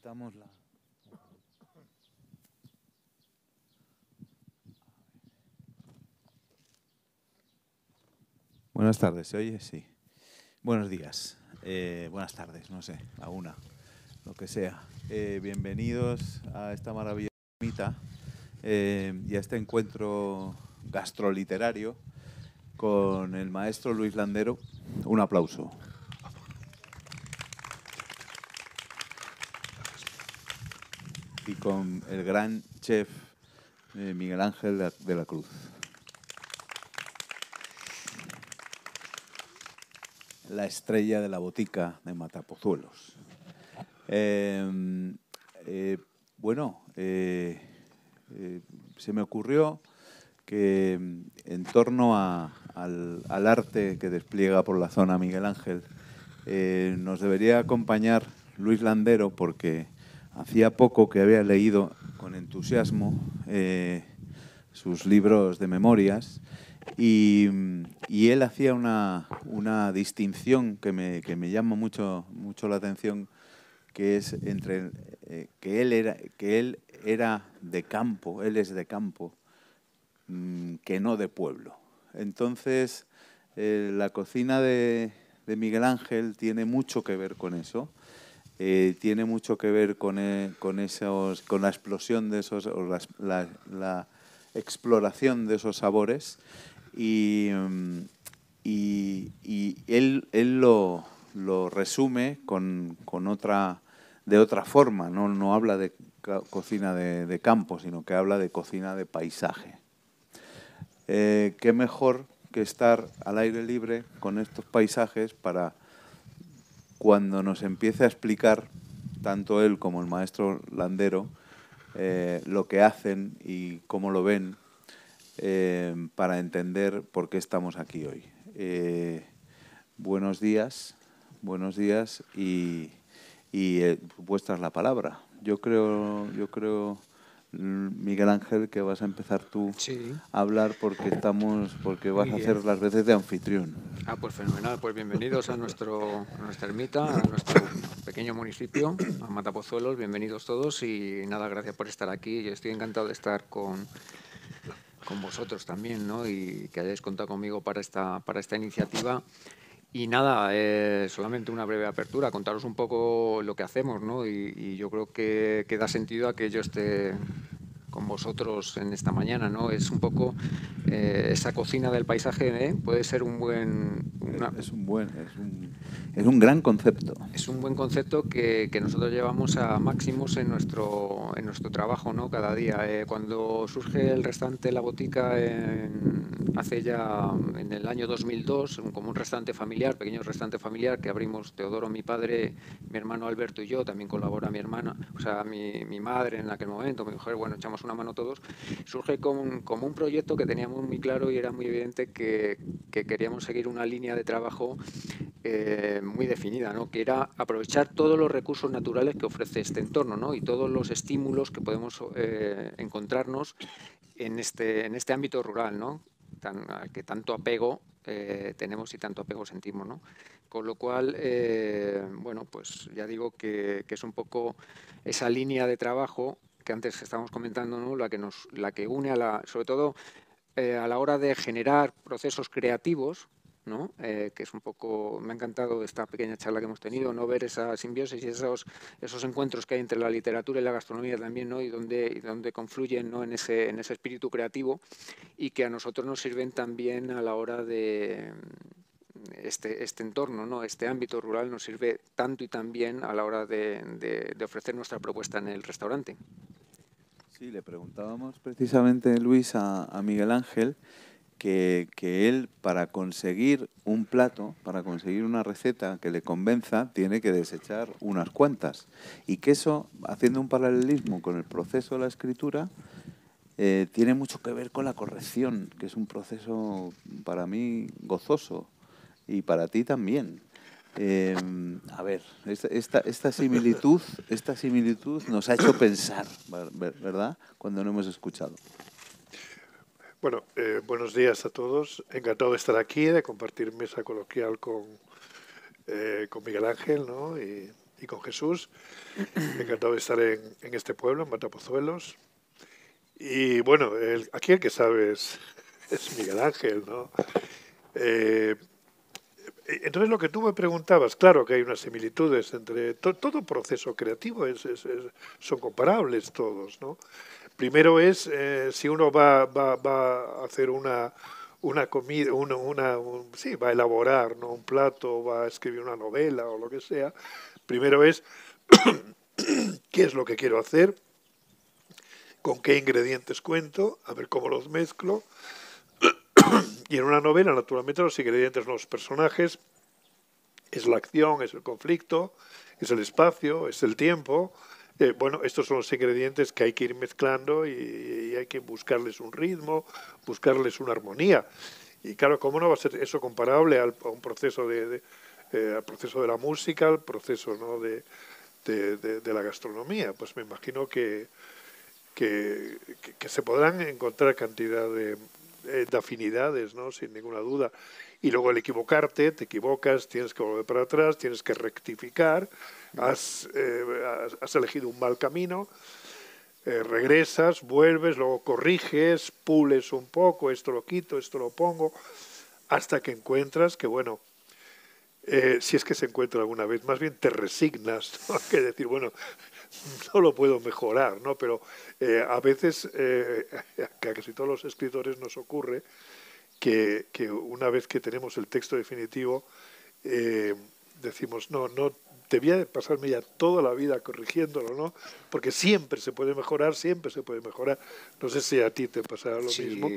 Quitamos la... Buenas tardes, ¿se oye? Sí. Buenos días, buenas tardes, no sé, a una, lo que sea. Bienvenidos a esta maravillosa ermita y a este encuentro gastroliterario con el maestro Luis Landero. Un aplauso. Y con el gran chef Miguel Ángel de la Cruz. La estrella de la botica de Matapozuelos. Se me ocurrió que en torno al arte que despliega por la zona Miguel Ángel, nos debería acompañar Luis Landero, porque hacía poco que había leído con entusiasmo sus libros de memorias y él hacía una distinción que me llama mucho la atención, que es entre que él era de campo, él es de campo, que no de pueblo. Entonces, la cocina de Miguel Ángel tiene mucho que ver con eso. Tiene mucho que ver con la explosión de esos, o la exploración de esos sabores, y él lo resume de otra forma. No habla de cocina de campo, sino que habla de cocina de paisaje. Qué mejor que estar al aire libre con estos paisajes para cuando nos empiece a explicar, tanto él como el maestro Landero, lo que hacen y cómo lo ven, para entender por qué estamos aquí hoy. Buenos días y vuestra es la palabra. Yo creo, Miguel Ángel, que vas a empezar tú a hablar porque vas a hacer las veces de anfitrión. Pues fenomenal. Pues bienvenidos a nuestra ermita, a nuestro pequeño municipio, a Matapozuelos. Bienvenidos todos y nada, gracias por estar aquí. Yo estoy encantado de estar con vosotros también, ¿no? Y que hayáis contado conmigo para esta iniciativa. Y nada, solamente una breve apertura, contaros un poco lo que hacemos, ¿no? Y yo creo que da sentido a que yo esté con vosotros en esta mañana, ¿no? Es un poco esa cocina del paisaje, puede ser un buen... Es un gran concepto. Es un buen concepto que nosotros llevamos a máximos en nuestro trabajo, ¿no? Cada día. Cuando surge el restaurante La Botica hace ya en el año 2002, como un restaurante familiar, pequeño restaurante familiar que abrimos Teodoro, mi padre, mi hermano Alberto y yo, también colabora mi hermana, o sea, mi madre en aquel momento, mi mujer, bueno, echamos una mano todos. Surge como un proyecto que teníamos muy claro y era muy evidente que queríamos seguir una línea de trabajo muy definida, ¿no? Que era aprovechar todos los recursos naturales que ofrece este entorno, ¿no? Y todos los estímulos que podemos encontrarnos en este ámbito rural, ¿no? Que tanto apego tenemos y tanto apego sentimos, ¿no? Con lo cual, bueno, pues ya digo que es un poco esa línea de trabajo que antes estábamos comentando, ¿no? La que une sobre todo a la hora de generar procesos creativos, ¿no? Que es un poco, me ha encantado esta pequeña charla que hemos tenido, ¿no? Ver esa simbiosis y esos encuentros que hay entre la literatura y la gastronomía también, ¿no? Y donde confluyen, ¿no? En ese espíritu creativo, y que a nosotros nos sirven también a la hora de este entorno, ¿no? Este ámbito rural nos sirve tanto y también a la hora de ofrecer nuestra propuesta en el restaurante. Sí, le preguntábamos precisamente, Luis, a Miguel Ángel, que él, para conseguir un plato, para conseguir una receta que le convenza, tiene que desechar unas cuantas. Y que eso, haciendo un paralelismo con el proceso de la escritura, tiene mucho que ver con la corrección, que es un proceso para mí gozoso y para ti también. A ver, esta similitud nos ha hecho pensar, ¿verdad? Cuando no hemos escuchado. Bueno, buenos días a todos. Encantado de estar aquí, de compartir mesa coloquial con Miguel Ángel, ¿no? Y y con Jesús. Encantado de estar en este pueblo, en Matapozuelos. Y bueno, aquí el que sabe es Miguel Ángel, ¿no? Entonces lo que tú me preguntabas, claro que hay unas similitudes entre todo proceso creativo, son comparables todos, ¿no? Primero es si uno va a hacer una comida, sí, va a elaborar, ¿no?, un plato, va a escribir una novela o lo que sea. Primero es qué es lo que quiero hacer, con qué ingredientes cuento, a ver cómo los mezclo. Y en una novela, naturalmente, los ingredientes son los personajes, es la acción, es el conflicto, es el espacio, es el tiempo. Bueno, estos son los ingredientes que hay que ir mezclando y hay que buscarles un ritmo, buscarles una armonía. Y claro, ¿cómo no va a ser eso comparable a un proceso al proceso de la música, al proceso, ¿no?, de la gastronomía? Pues me imagino que se podrán encontrar cantidad de afinidades, ¿no?, sin ninguna duda. Y luego el equivocarte, te equivocas, tienes que volver para atrás, tienes que rectificar, has elegido un mal camino, regresas, vuelves, luego corriges, pules un poco, esto lo quito, esto lo pongo, hasta que encuentras que, bueno, si es que se encuentra alguna vez, más bien te resignas, ¿no?, que decir, bueno, no lo puedo mejorar, ¿no? Pero a veces, a casi todos los escritores nos ocurre que una vez que tenemos el texto definitivo, decimos, no, debía pasarme ya toda la vida corrigiéndolo, ¿no? Porque siempre se puede mejorar, siempre se puede mejorar. No sé si a ti te pasará lo mismo,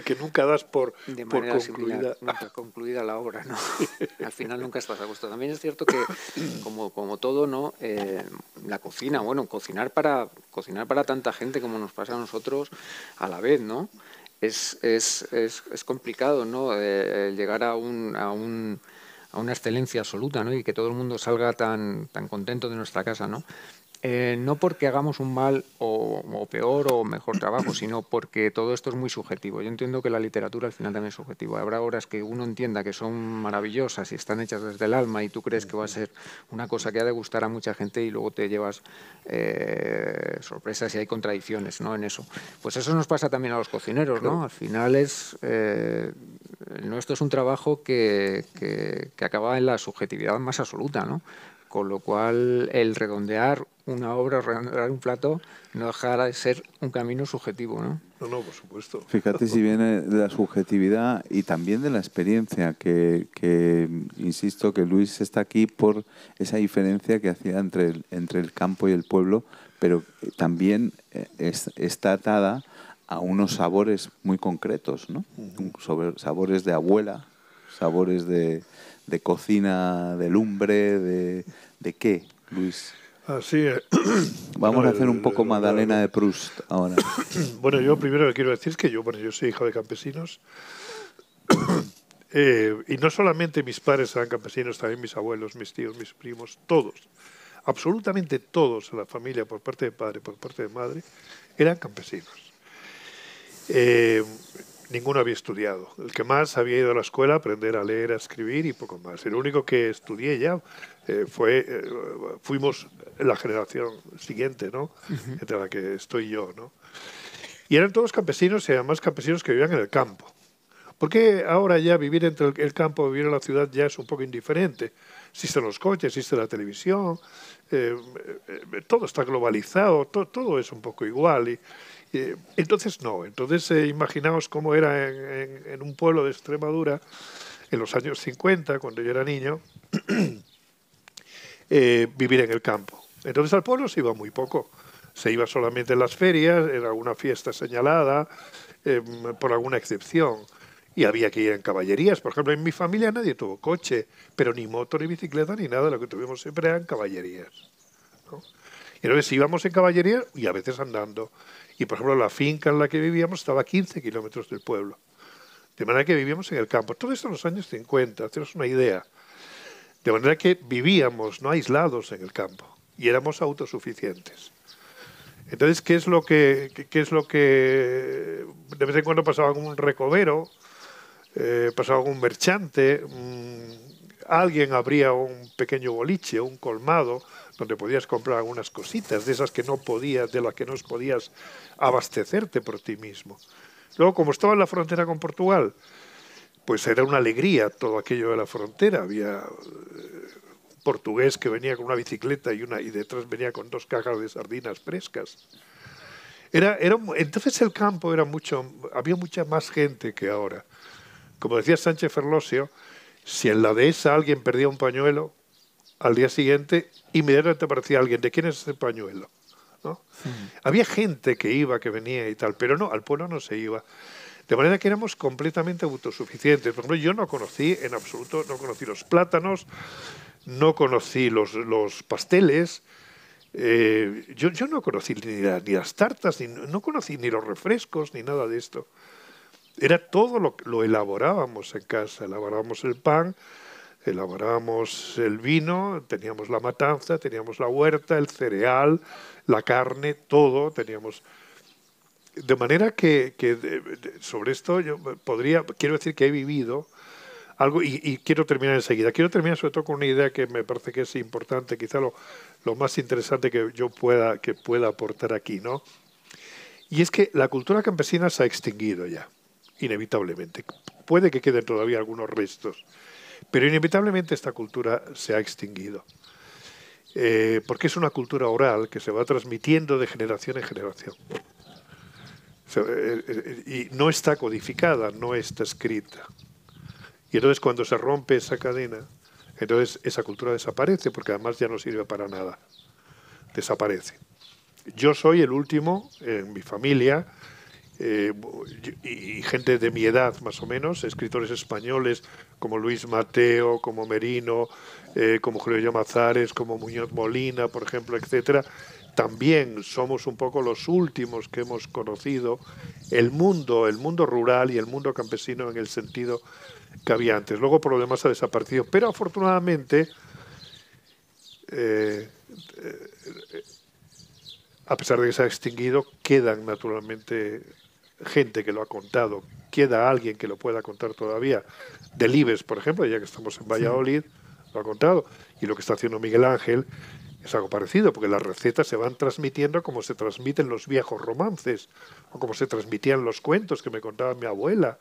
que nunca das por concluida. Similar, nunca concluida la obra, ¿no? Al final nunca estás a gusto. También es cierto que, como todo, ¿no? La cocina, bueno, cocinar para tanta gente como nos pasa a nosotros a la vez, ¿no? Es complicado, ¿no? Llegar a una excelencia absoluta, ¿no? Y que todo el mundo salga tan contento de nuestra casa, ¿no? No porque hagamos un mal o peor o mejor trabajo, sino porque todo esto es muy subjetivo. Yo entiendo que la literatura al final también es subjetiva. Habrá obras que uno entienda que son maravillosas y están hechas desde el alma y tú crees que va a ser una cosa que ha de gustar a mucha gente y luego te llevas sorpresas y hay contradicciones, ¿no?, en eso. Pues eso nos pasa también a los cocineros, ¿no? Al final nuestro es un trabajo que acaba en la subjetividad más absoluta, ¿no? Con lo cual, el redondear una obra, redondear un plato, no dejará de ser un camino subjetivo, ¿no? No, por supuesto. Fíjate si viene de la subjetividad y también de la experiencia, que insisto que Luis está aquí por esa diferencia que hacía entre el campo y el pueblo, pero también está atada a unos sabores muy concretos, ¿no? Sabores de abuela, sabores de cocina, de lumbre, ¿de qué, Luis? Así es. Vamos a hacer un poco Madalena de Proust ahora. Bueno, yo primero lo que quiero decir es que yo soy hijo de campesinos. Y no solamente mis padres eran campesinos, también mis abuelos, mis tíos, mis primos, todos, absolutamente todos en la familia, por parte de padre, por parte de madre, eran campesinos. Ninguno había estudiado. El que más había ido a la escuela a aprender a leer, a escribir y poco más. El único que estudié ya fuimos la generación siguiente, ¿no? Entre la que estoy yo, ¿no? Y eran todos campesinos y además campesinos que vivían en el campo. Porque ahora ya vivir entre el campo, vivir en la ciudad ya es un poco indiferente. Existen los coches, existe la televisión, todo está globalizado, todo es un poco igual. Entonces imaginaos cómo era en un pueblo de Extremadura en los años 50, cuando yo era niño, vivir en el campo. Entonces al pueblo se iba muy poco. Se iba solamente en las ferias, en alguna fiesta señalada, por alguna excepción. Y había que ir en caballerías. Por ejemplo, en mi familia nadie tuvo coche, pero ni moto, ni bicicleta, ni nada. Lo que tuvimos siempre eran caballerías, ¿no? Y entonces íbamos en caballerías y a veces andando. Y, por ejemplo, la finca en la que vivíamos estaba a 15 kilómetros del pueblo. De manera que vivíamos en el campo. Todo esto en los años 50, haceros una idea. De manera que vivíamos, no aislados en el campo. Y éramos autosuficientes. Entonces, ¿qué es lo que de vez en cuando pasaba algún recovero, pasaba algún merchante, alguien abría un pequeño boliche, un colmado, donde podías comprar algunas cositas, de esas que no podías, de las que no podías abastecerte por ti mismo. Luego, como estaba en la frontera con Portugal, pues era una alegría todo aquello de la frontera. Había un portugués que venía con una bicicleta y detrás venía con 2 cajas de sardinas frescas. Entonces el campo había mucha más gente que ahora. Como decía Sánchez Ferlosio, si en la dehesa alguien perdía un pañuelo, al día siguiente inmediatamente aparecía alguien, ¿de quién es ese pañuelo? ¿No? Había gente que iba, que venía y tal, pero no, al pueblo no se iba. De manera que éramos completamente autosuficientes. Por ejemplo, yo no conocí en absoluto, no conocí los plátanos, no conocí los pasteles, yo no conocí ni las tartas, no conocí ni los refrescos, ni nada de esto. Era todo lo elaborábamos en casa, elaborábamos el pan, elaborábamos el vino, teníamos la matanza, teníamos la huerta, el cereal, la carne, todo teníamos. De manera que sobre esto quiero decir que he vivido algo y quiero terminar enseguida. Quiero terminar sobre todo con una idea que me parece que es importante, quizá lo más interesante que yo pueda aportar aquí, ¿no? Y es que la cultura campesina se ha extinguido ya, inevitablemente. Puede que queden todavía algunos restos, pero inevitablemente esta cultura se ha extinguido. Porque es una cultura oral que se va transmitiendo de generación en generación. Y no está codificada, no está escrita. Y entonces cuando se rompe esa cadena, entonces esa cultura desaparece, porque además ya no sirve para nada. Desaparece. Yo soy el último en mi familia, y gente de mi edad más o menos, escritores españoles como Luis Mateo, como Merino, como Julio Llamazares, como Muñoz Molina, por ejemplo, etcétera. También somos un poco los últimos que hemos conocido el mundo rural y el mundo campesino en el sentido que había antes. Luego por lo demás ha desaparecido, pero afortunadamente a pesar de que se ha extinguido, quedan naturalmente gente que lo ha contado, queda alguien que lo pueda contar todavía. Delibes, por ejemplo, ya que estamos en Valladolid, lo ha contado, y lo que está haciendo Miguel Ángel es algo parecido, porque las recetas se van transmitiendo como se transmiten los viejos romances, o como se transmitían los cuentos que me contaba mi abuela,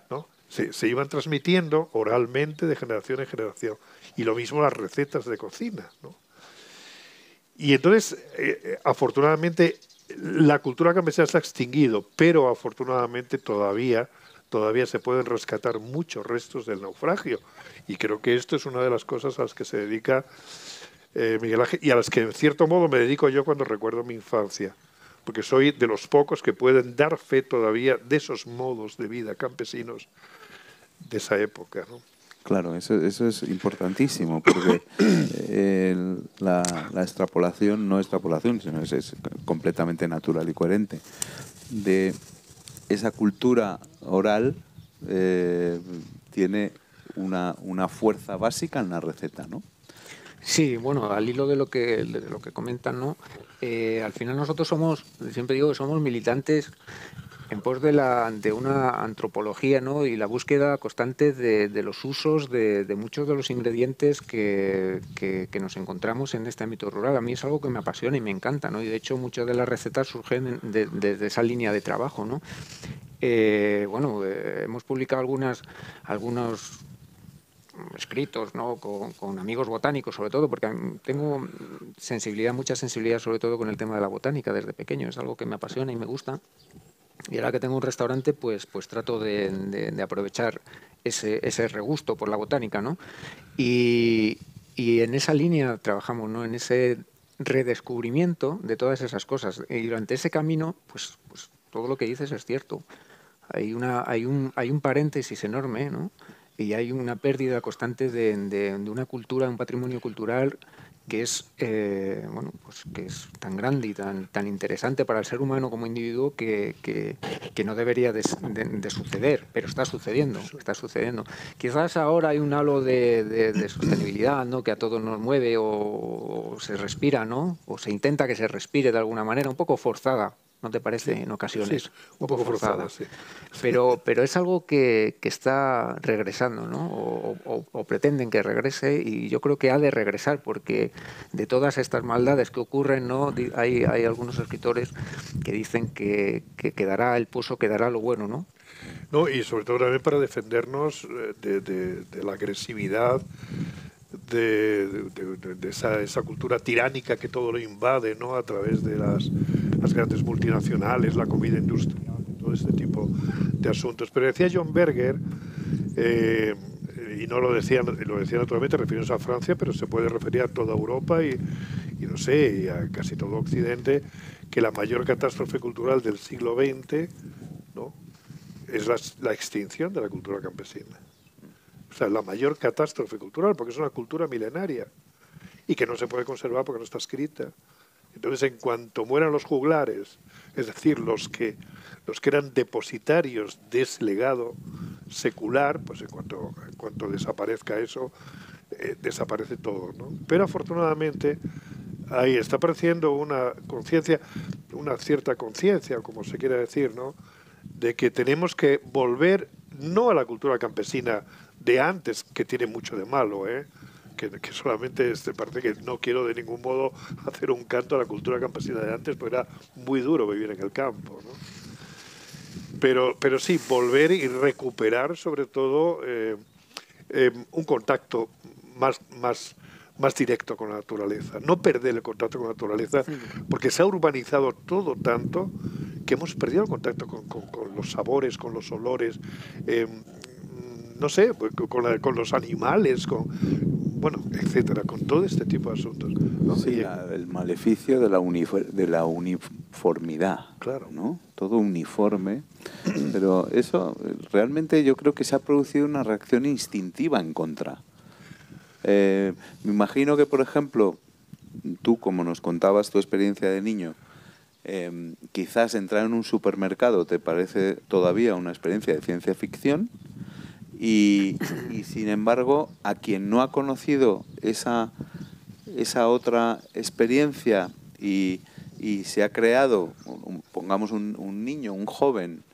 ¿no? Se iban transmitiendo oralmente de generación en generación, y lo mismo las recetas de cocina, ¿no? Y entonces, afortunadamente, la cultura campesina se ha extinguido, pero afortunadamente todavía se pueden rescatar muchos restos del naufragio. Y creo que esto es una de las cosas a las que se dedica Miguel Ángel y a las que en cierto modo me dedico yo cuando recuerdo mi infancia, porque soy de los pocos que pueden dar fe todavía de esos modos de vida campesinos de esa época, ¿no? Claro, eso es importantísimo, porque la extrapolación, no extrapolación, sino es completamente natural y coherente, de esa cultura oral tiene una fuerza básica en la receta, ¿no? Sí, bueno, al hilo de lo que comentan, ¿no? Al final nosotros siempre digo que somos militantes en pos de una antropología, ¿no? Y la búsqueda constante de los usos de muchos de los ingredientes que nos encontramos en este ámbito rural. A mí es algo que me apasiona y me encanta, ¿no? Y de hecho muchas de las recetas surgen de esa línea de trabajo, ¿no? Hemos publicado algunos escritos, ¿no? con amigos botánicos, sobre todo, porque tengo mucha sensibilidad sobre todo con el tema de la botánica desde pequeño. Es algo que me apasiona y me gusta. Y ahora que tengo un restaurante, pues trato de aprovechar ese regusto por la botánica, ¿no? Y en esa línea trabajamos, ¿no? En ese redescubrimiento de todas esas cosas. Y durante ese camino, pues todo lo que dices es cierto. Hay un paréntesis enorme, ¿no? Y hay una pérdida constante de una cultura, un patrimonio cultural que es que es tan grande y tan interesante para el ser humano como individuo que no debería de suceder, pero está sucediendo. Quizás ahora hay un halo de sostenibilidad, ¿no? Que a todos nos mueve o se respira, ¿no? O se intenta que se respire de alguna manera, un poco forzada, ¿no te parece? En ocasiones. Sí, un poco forzada, sí. Pero es algo que está regresando, ¿no? O pretenden que regrese, y yo creo que ha de regresar, porque de todas estas maldades que ocurren, ¿no? Hay algunos escritores que dicen que quedará el pozo, quedará lo bueno, ¿no? No, y sobre todo también para defendernos de la agresividad, de esa cultura tiránica que todo lo invade, ¿no? A través de las grandes multinacionales, la comida industrial, todo este tipo de asuntos. Pero decía John Berger, y no lo decía naturalmente refiriéndose a Francia, pero se puede referir a toda Europa y no sé, y a casi todo Occidente, que la mayor catástrofe cultural del siglo XX, ¿no?, es la extinción de la cultura campesina. O sea, la mayor catástrofe cultural, porque es una cultura milenaria y que no se puede conservar porque no está escrita. Entonces, en cuanto mueran los juglares, es decir, los que eran depositarios de ese legado secular, pues en cuanto desaparezca eso, desaparece todo, ¿no? Pero afortunadamente ahí está apareciendo una conciencia, una cierta conciencia, como se quiera decir, ¿no?, de que tenemos que volver no a la cultura campesina de antes, que tiene mucho de malo, que solamente parece que no quiero de ningún modo hacer un canto a la cultura campesina de antes, porque era muy duro vivir en el campo, ¿no? Pero sí, volver y recuperar sobre todo un contacto más directo con la naturaleza, no perder el contacto con la naturaleza, porque se ha urbanizado todo tanto que hemos perdido el contacto con los sabores, con los olores, no sé, con los animales, bueno, etcétera, con todo este tipo de asuntos, ¿no? Sí, el maleficio de la uniformidad, claro, ¿no? Todo uniforme, pero eso realmente yo creo que se ha producido una reacción instintiva en contra. Me imagino que, por ejemplo, tú, como nos contabas tu experiencia de niño, quizás entrar en un supermercado te parece todavía una experiencia de ciencia ficción y sin embargo, a quien no ha conocido esa otra experiencia y se ha creado, pongamos un niño, un joven,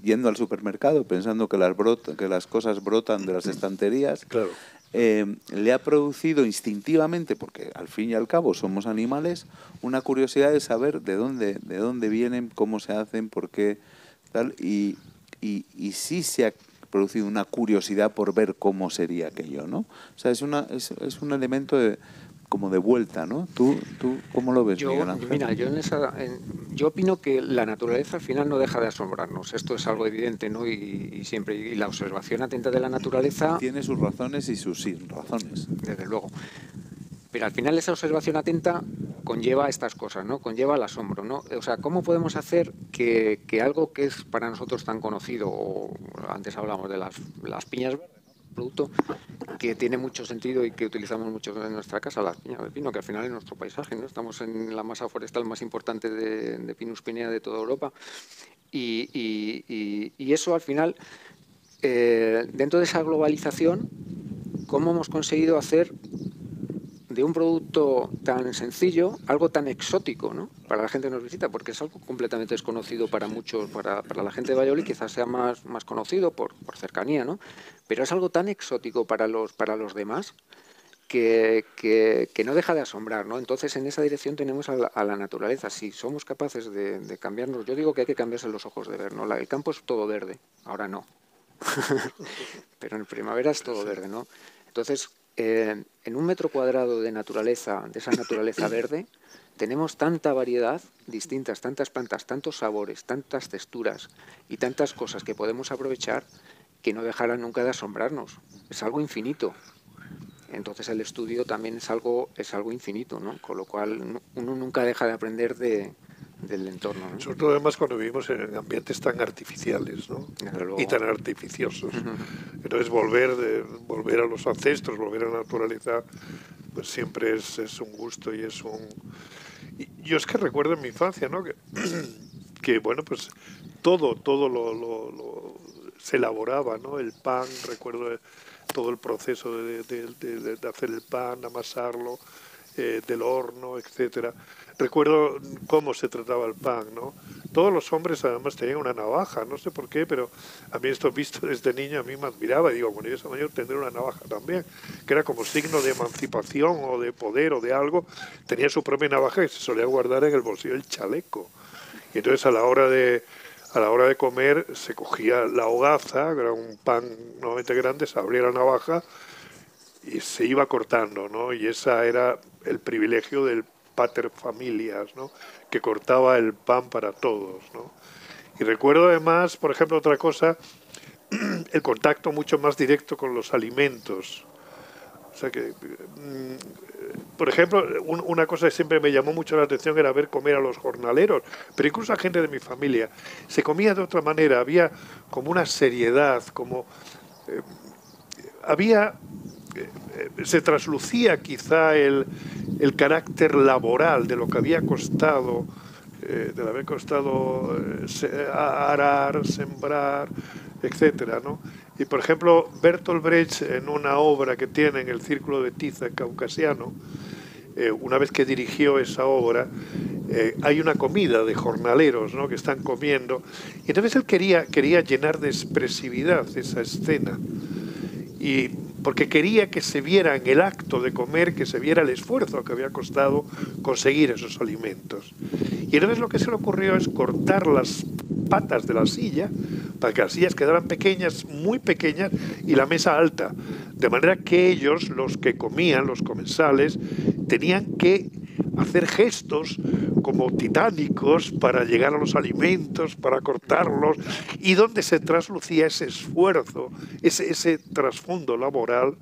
yendo al supermercado pensando que las cosas brotan de las estanterías, claro, le ha producido instintivamente, porque al fin y al cabo somos animales, una curiosidad de saber de dónde vienen, cómo se hacen, por qué, tal, y sí se ha producido una curiosidad por ver cómo sería aquello, ¿no? O sea, es un elemento como de vuelta, ¿no? ¿Tú cómo lo ves, Miguel Ángel? Mira, yo opino que la naturaleza al final no deja de asombrarnos. Esto es algo evidente, ¿no? Y siempre, y la observación atenta de la naturaleza... Tiene sus razones y sus sin razones. Desde luego. Pero al final esa observación atenta conlleva estas cosas, ¿no? Conlleva el asombro, ¿no? O sea, ¿cómo podemos hacer que algo que es para nosotros tan conocido, o antes hablamos de las piñas verdes, ¿no?, producto que tiene mucho sentido y que utilizamos mucho en nuestra casa, las piñas de pino, que al final es nuestro paisaje, ¿no? Estamos en la masa forestal más importante de Pinus pinea de toda Europa, y eso al final, dentro de esa globalización, ¿cómo hemos conseguido hacer de un producto tan sencillo algo tan exótico, ¿no?, para la gente que nos visita? Porque es algo completamente desconocido para muchos, para la gente de Valladolid quizás sea más conocido por cercanía, ¿no? Pero es algo tan exótico para los demás que no deja de asombrar, ¿no? Entonces, en esa dirección tenemos a la naturaleza. Si somos capaces de cambiarnos, yo digo que hay que cambiarse los ojos de ver, ¿no? El campo es todo verde, ahora no. Pero en primavera es todo verde, ¿no? Entonces, en 1 metro cuadrado de naturaleza, de esa naturaleza verde, tenemos tanta variedad, distintas, tantas plantas, tantos sabores, tantas texturas y tantas cosas que podemos aprovechar que no dejarán nunca de asombrarnos. Es algo infinito. Entonces el estudio también es algo infinito, ¿no? Con lo cual uno nunca deja de aprender del entorno, ¿no? sobre todo además cuando vivimos en ambientes tan artificiales, ¿no?, y tan artificiosos. Entonces volver a los ancestros, volver a la naturaleza, pues siempre es un gusto y es un... Yo es que recuerdo en mi infancia, ¿no?, que bueno, pues todo se elaboraba, ¿no? El pan, recuerdo todo el proceso de hacer el pan, amasarlo, del horno, etcétera. Recuerdo cómo se trataba el pan, ¿no? Todos los hombres además tenían una navaja, no sé por qué, pero a mí esto visto desde niño a mí me admiraba. Y digo, cuando yo sea mayor tendré una navaja también, que era como signo de emancipación o de poder o de algo. Tenía su propia navaja que se solía guardar en el bolsillo del chaleco. Y entonces a la hora de comer se cogía la hogaza, que era un pan normalmente grande, se abría la navaja y se iba cortando, ¿no? Y esa era el privilegio del pater familias, ¿no? Que cortaba el pan para todos, ¿no? Y recuerdo además, por ejemplo, otra cosa, el contacto mucho más directo con los alimentos. O sea que, por ejemplo, una cosa que siempre me llamó mucho la atención era ver comer a los jornaleros, pero incluso a gente de mi familia. Se comía de otra manera, había como una seriedad, como había se traslucía quizá el carácter laboral de lo que había costado, arar, sembrar, etcétera, ¿no? Y por ejemplo, Bertolt Brecht, en una obra que tiene en el Círculo de Tiza caucasiano, una vez que dirigió esa obra, hay una comida de jornaleros, ¿no?, que están comiendo, y entonces él quería llenar de expresividad esa escena, y porque quería que se viera en el acto de comer, que se viera el esfuerzo que había costado conseguir esos alimentos. Y entonces lo que se le ocurrió es cortar las patas de la silla para que las sillas quedaran pequeñas, muy pequeñas, y la mesa alta, de manera que ellos, los que comían, los comensales, tenían que hacer gestos como titánicos para llegar a los alimentos, para cortarlos, y donde se traslucía ese esfuerzo, ese trasfondo laboral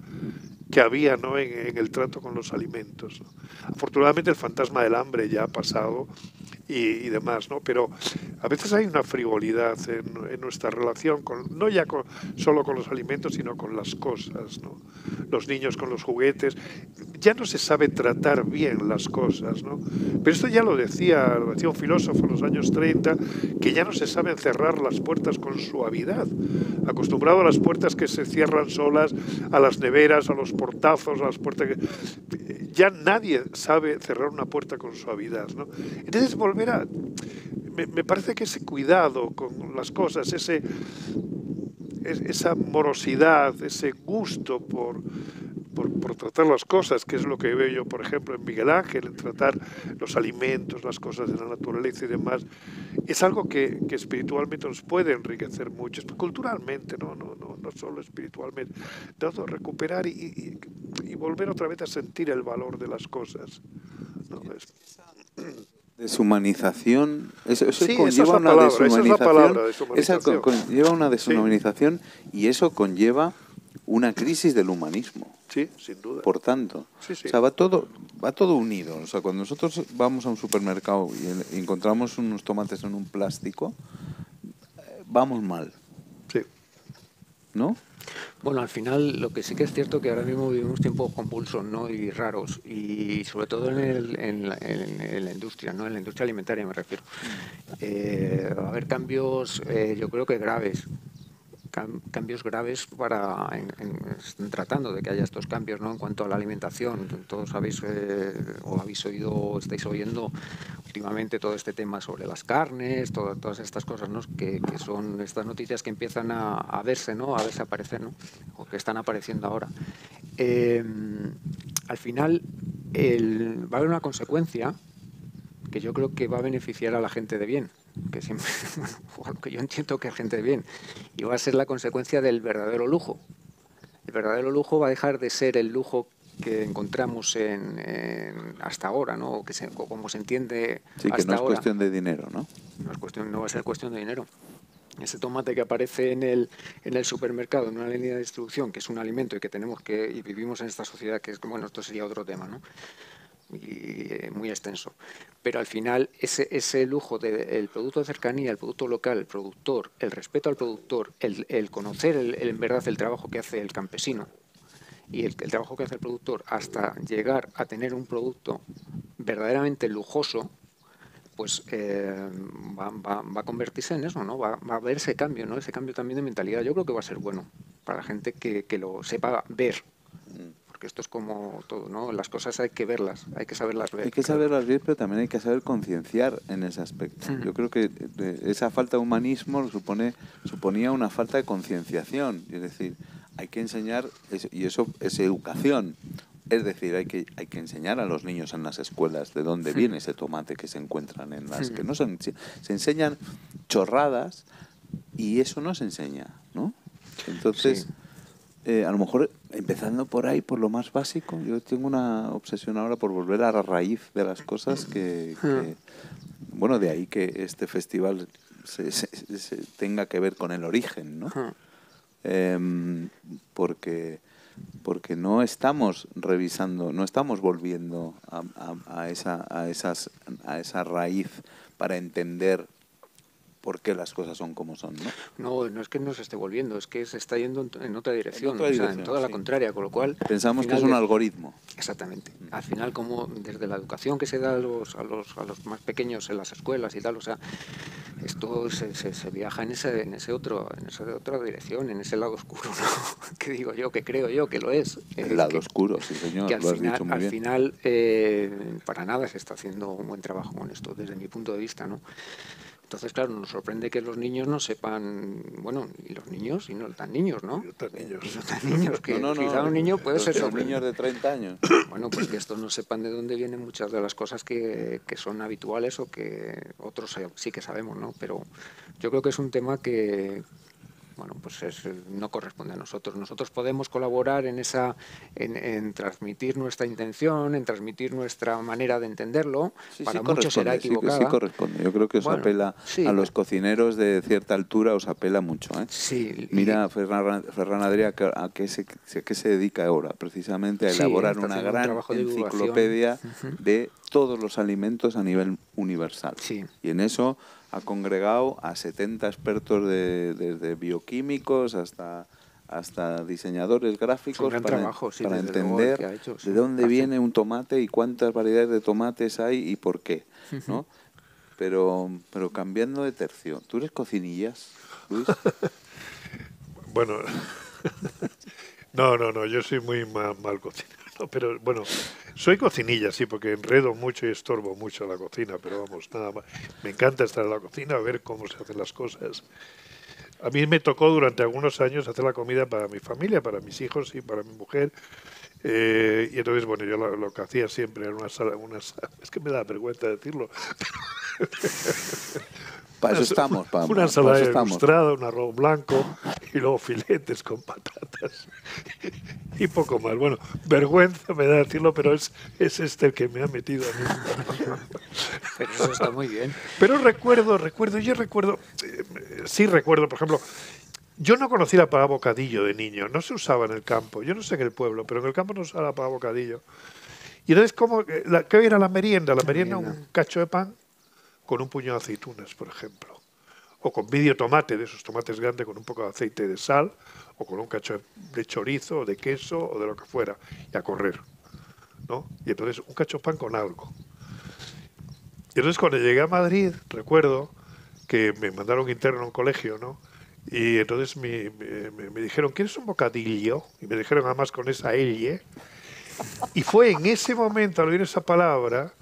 que había, ¿no?, en el trato con los alimentos, ¿no? Afortunadamente el fantasma del hambre ya ha pasado y demás, ¿no? Pero a veces hay una frivolidad en nuestra relación, no ya solo con los alimentos, sino con las cosas, ¿no? Los niños con los juguetes. Ya no se sabe tratar bien las cosas, ¿no? Pero esto ya lo decía un filósofo en los años 30, que ya no se saben cerrar las puertas con suavidad. Acostumbrado a las puertas que se cierran solas, a las neveras, a los portazos, a las puertas que... Ya nadie sabe cerrar una puerta con suavidad, ¿no? Entonces me parece que ese cuidado con las cosas, esa morosidad, ese gusto por tratar las cosas, que es lo que veo yo, por ejemplo, en Miguel Ángel, en tratar los alimentos, las cosas de la naturaleza y demás, es algo que espiritualmente nos puede enriquecer mucho, culturalmente, no solo espiritualmente, todo recuperar y volver otra vez a sentir el valor de las cosas, ¿no? Deshumanización, eso sí, conlleva una deshumanización, esa conlleva una deshumanización, sí. Y eso conlleva una crisis del humanismo. Sí, sin duda. Por tanto, sí. O sea, va todo unido. O sea, cuando nosotros vamos a un supermercado y encontramos unos tomates en un plástico, vamos mal. Sí. ¿No? Bueno, al final lo que sí que es cierto que ahora mismo vivimos tiempos convulsos, ¿no?, y raros, y sobre todo en la industria, ¿no?, en la industria alimentaria me refiero. Va a haber cambios, yo creo que graves. Cambios graves están tratando de que haya estos cambios, ¿no?, en cuanto a la alimentación. Todos habéis oído o estáis oyendo últimamente todo este tema sobre las carnes, todas estas cosas, ¿no?, que son estas noticias que empiezan a verse, ¿no?, a desaparecer, ¿no?, o que están apareciendo ahora. Al final va a haber una consecuencia que yo creo que va a beneficiar a la gente de bien, que siempre, bueno, que yo entiendo que es gente de bien, y va a ser la consecuencia del verdadero lujo. El verdadero lujo va a dejar de ser el lujo que encontramos hasta ahora, ¿no?, o como se entiende hasta ahora. Sí, que no es cuestión de dinero, ¿no? No va a ser cuestión de dinero. Ese tomate que aparece en el supermercado, en una línea de distribución, que es un alimento y vivimos en esta sociedad que es, bueno, esto sería otro tema, ¿no?, y muy extenso, pero al final ese lujo del producto de cercanía, el producto local, el productor, el respeto al productor, el conocer en verdad el trabajo que hace el campesino y el trabajo que hace el productor hasta llegar a tener un producto verdaderamente lujoso, pues va a convertirse en eso, ¿no? Va a haber ese cambio, ¿no? Ese cambio también de mentalidad. Yo creo que va a ser bueno para la gente que lo sepa ver. porque esto es como todo, ¿no? Las cosas hay que verlas, hay que saberlas ver. Hay que saberlas ver, pero también hay que saber concienciar en ese aspecto. Yo creo que esa falta de humanismo suponía una falta de concienciación. Es decir, hay que enseñar, y eso es educación. Es decir, hay que enseñar a los niños en las escuelas de dónde viene ese tomate que se encuentran en las que no se enseñan chorradas y eso no se enseña, ¿no? Entonces, a lo mejor empezando por ahí, por lo más básico, yo tengo una obsesión ahora por volver a la raíz de las cosas que bueno, de ahí que este festival se tenga que ver con el origen, ¿no? Porque no estamos revisando, no estamos volviendo a esa raíz para entender por qué las cosas son como son, ¿no? No es que no se esté volviendo, es que se está yendo en otra dirección, o sea, en toda la contraria, con lo cual... Pensamos que es un algoritmo. Exactamente. Al final, como desde la educación que se da a los más pequeños en las escuelas y tal, o sea, esto se viaja en esa otra dirección, en ese lado oscuro, ¿no? Que digo yo, que creo yo que lo es. El lado oscuro, sí señor, que lo has dicho muy bien. Al final, para nada se está haciendo un buen trabajo con esto, desde mi punto de vista, ¿no? Entonces, claro, nos sorprende que los niños no sepan, bueno, y los niños, y no tan niños, ¿no? No tan niños. No tan niños, que No, quizá un niño puede ser los niños de 30 años. Bueno, pues que estos no sepan de dónde vienen muchas de las cosas que son habituales o que otros sí que sabemos, ¿no? Pero yo creo que es un tema que, bueno, pues no corresponde a nosotros. Nosotros podemos colaborar en transmitir nuestra intención, en transmitir nuestra manera de entenderlo. Para muchos será equivocada. Sí corresponde. Yo creo que os apela a los cocineros de cierta altura, os apela mucho, ¿eh? Sí. Mira, Ferran Adrià, ¿a qué se dedica ahora? Precisamente a elaborar una gran enciclopedia de todos los alimentos a nivel universal. Sí. Y en eso ha congregado a 70 expertos desde bioquímicos hasta diseñadores gráficos para entender de dónde viene un tomate y cuántas variedades de tomates hay y por qué, ¿no? Pero cambiando de tercio, ¿tú eres cocinillas, Luis? Bueno, no, yo soy muy mal cocinero. No, pero bueno, soy cocinilla, sí, porque enredo mucho y estorbo mucho la cocina, pero vamos, nada más. Me encanta estar en la cocina, a ver cómo se hacen las cosas. A mí me tocó durante algunos años hacer la comida para mi familia, para mis hijos y para mi mujer. Y entonces, bueno, yo lo que hacía siempre era es que me da vergüenza decirlo. Para eso estamos, una ensalada ilustrada, un arroz blanco y luego filetes con patatas y poco más. Bueno, vergüenza me da decirlo, pero es este el que me ha metido a mí. Pero eso está muy bien. Pero recuerdo, sí recuerdo, por ejemplo, yo no conocí la palabra bocadillo de niño, no se usaba en el campo, yo no sé en el pueblo, pero en el campo no se usaba la palabra bocadillo. Y entonces, ¿qué era la merienda? La merienda, un cacho de pan con un puñado de aceitunas, por ejemplo. O con medio tomate, de esos tomates grandes con un poco de aceite de sal, o con un cacho de chorizo, o de queso, o de lo que fuera, y a correr, ¿no? Y entonces un cacho de pan con algo. Y entonces cuando llegué a Madrid, recuerdo que me mandaron interno a un colegio, ¿no? Y entonces me dijeron, ¿quieres un bocadillo? Y me dijeron además con esa elle. Y fue en ese momento, al oír esa palabra,